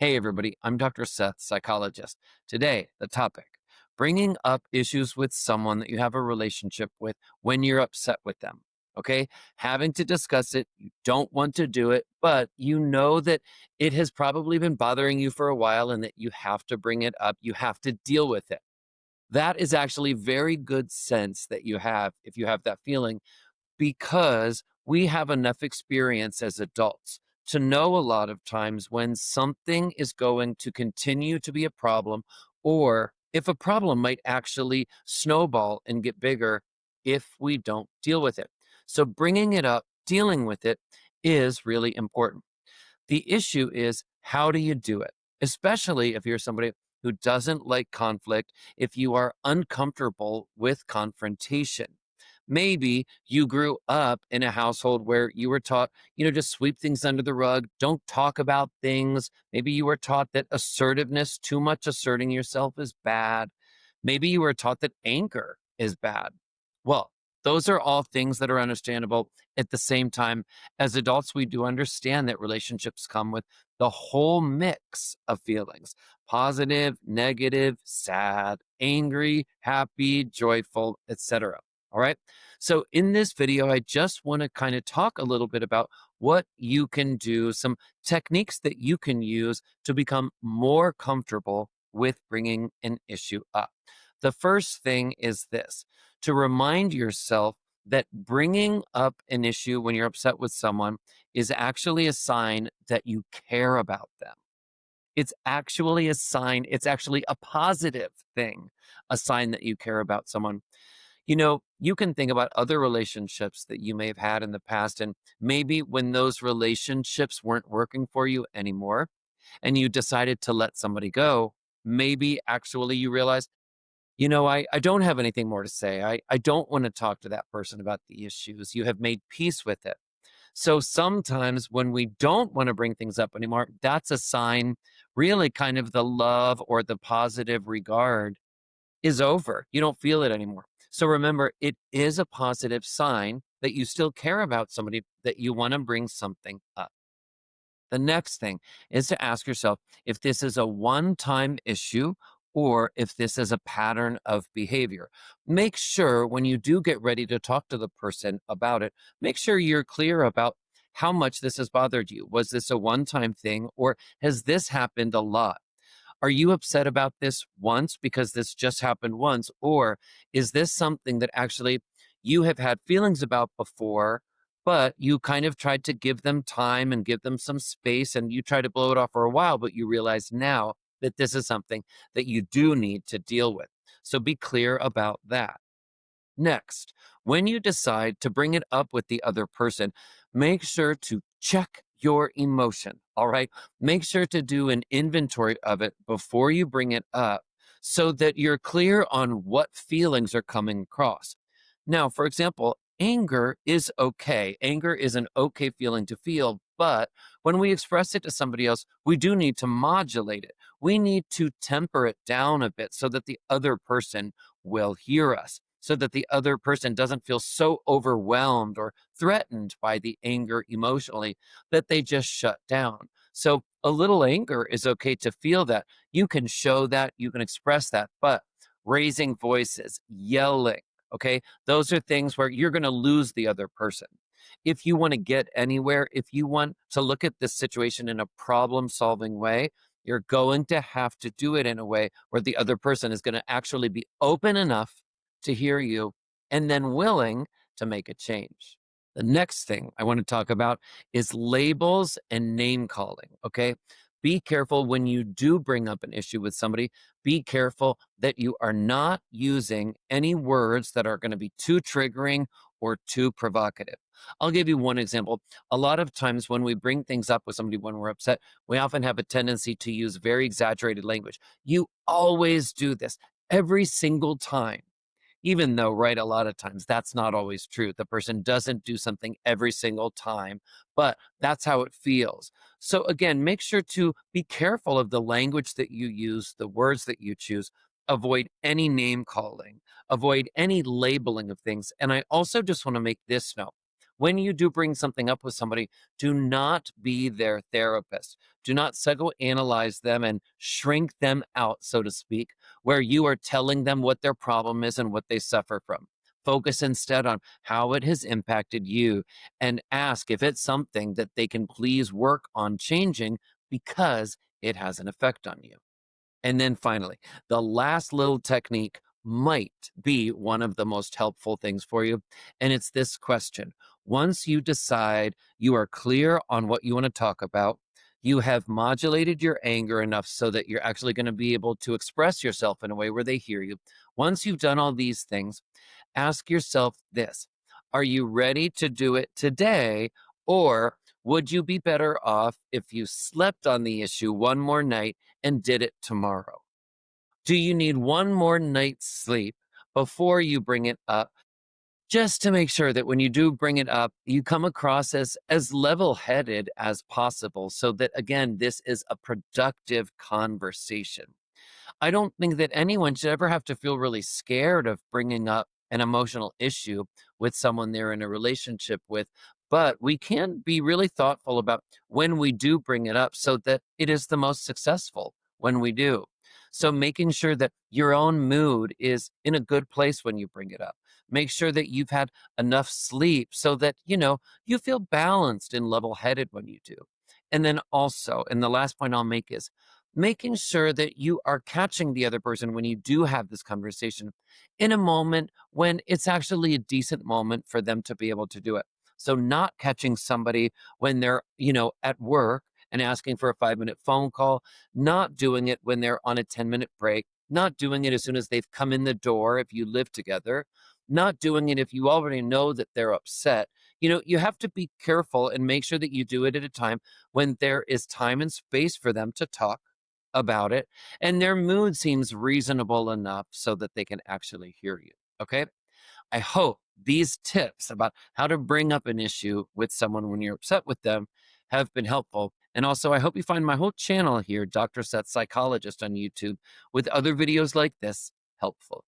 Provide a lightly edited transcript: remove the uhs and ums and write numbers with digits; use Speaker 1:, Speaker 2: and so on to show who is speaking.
Speaker 1: Hey, everybody, I'm Dr. Seth, psychologist. Today, the topic bringing up issues with someone that you have a relationship with when you're upset with them. Okay. Having to discuss it, you don't want to do it, but you know that it has probably been bothering you for a while and that you have to bring it up. You have to deal with it. That is actually very good sense that you have if you have that feeling because we have enough experience as adults to know a lot of times when something is going to continue to be a problem or if a problem might actually snowball and get bigger if we don't deal with it. So, bringing it up, dealing with it is really important. The issue is, how do you do it? Especially if you're somebody who doesn't like conflict, if you are uncomfortable with confrontation. Maybe you grew up in a household where you were taught, just sweep things under the rug, don't talk about things. Maybe you were taught that assertiveness, too much asserting yourself is bad. Maybe you were taught that anger is bad. Well, those are all things that are understandable. At the same time, as adults, we do understand that relationships come with the whole mix of feelings: positive, negative, sad, angry, happy, joyful, etc. All right. So, in this video, I just want to kind of talk a little bit about what you can do, some techniques that you can use to become more comfortable with bringing an issue up. The first thing is this: to remind yourself that bringing up an issue when you're upset with someone is actually a sign that you care about them. It's actually a sign, it's actually a positive thing, a sign that you care about someone. You can think about other relationships that you may have had in the past, and maybe when those relationships weren't working for you anymore and you decided to let somebody go, maybe actually you realize, I don't have anything more to say. I don't want to talk to that person about the issues. You have made peace with it. So sometimes when we don't want to bring things up anymore, that's a sign, really kind of the love or the positive regard is over. You don't feel it anymore. So remember, it is a positive sign that you still care about somebody, that you want to bring something up. The next thing is to ask yourself if this is a one time issue or if this is a pattern of behavior. Make sure when you do get ready to talk to the person about it, make sure you're clear about how much this has bothered you. Was this a one time thing or has this happened a lot? Are you upset about this once because this just happened once? Or is this something that actually you have had feelings about before, but you kind of tried to give them time and give them some space and you try to blow it off for a while, but you realize now that this is something that you do need to deal with. So be clear about that. Next, when you decide to bring it up with the other person, make sure to check your emotion. All right. Make sure to do an inventory of it before you bring it up so that you're clear on what feelings are coming across. Now, for example, anger is okay. Anger is an okay feeling to feel, but when we express it to somebody else, we do need to modulate it. We need to temper it down a bit so that the other person will hear us, so that the other person doesn't feel so overwhelmed or threatened by the anger emotionally that they just shut down. So a little anger is okay to feel that. You can show that, you can express that, but raising voices, yelling, okay, those are things where you're going to lose the other person. If you want to get anywhere, if you want to look at this situation in a problem solving way, you're going to have to do it in a way where the other person is going to actually be open enough to hear you and then willing to make a change. The next thing I want to talk about is labels and name calling. Okay. Be careful when you do bring up an issue with somebody. Be careful that you are not using any words that are going to be too triggering or too provocative. I'll give you one example. A lot of times when we bring things up with somebody when we're upset, we often have a tendency to use very exaggerated language. You always do this every single time. Even though, right, a lot of times that's not always true. The person doesn't do something every single time, but that's how it feels. So again, make sure to be careful of the language that you use, the words that you choose. Avoid any name calling, avoid any labeling of things. And I also just want to make this note. when you do bring something up with somebody, do not be their therapist. Do not psychoanalyze them and shrink them out, so to speak, where you are telling them what their problem is and what they suffer from. Focus instead on how it has impacted you and ask if it's something that they can please work on changing because it has an effect on you. And then finally, the last little technique might be one of the most helpful things for you. And it's this question. Once you decide you are clear on what you want to talk about, you have modulated your anger enough so that you're actually going to be able to express yourself in a way where they hear you. Once you've done all these things, ask yourself this: are you ready to do it today? Or would you be better off if you slept on the issue one more night and did it tomorrow? Do you need one more night's sleep before you bring it up? Just to make sure that when you do bring it up, you come across as level-headed as possible so that, again, this is a productive conversation. I don't think that anyone should ever have to feel really scared of bringing up an emotional issue with someone they're in a relationship with. But we can be really thoughtful about when we do bring it up so that it is the most successful when we do. So, making sure that your own mood is in a good place when you bring it up. Make sure that you've had enough sleep so that, you feel balanced and level headed when you do. And then also, and the last point I'll make is making sure that you are catching the other person when you do have this conversation in a moment when it's actually a decent moment for them to be able to do it. So not catching somebody when they're, at work and asking for a 5-minute phone call, not doing it when they're on a 10-minute break, not doing it as soon as they've come in the door if you live together, not doing it if you already know that they're upset. You have to be careful and make sure that you do it at a time when there is time and space for them to talk about it and their mood seems reasonable enough so that they can actually hear you. Okay. I hope these tips about how to bring up an issue with someone when you're upset with them have been helpful. And also, I hope you find my whole channel here, Dr. Seth Psychologist on YouTube, with other videos like this helpful.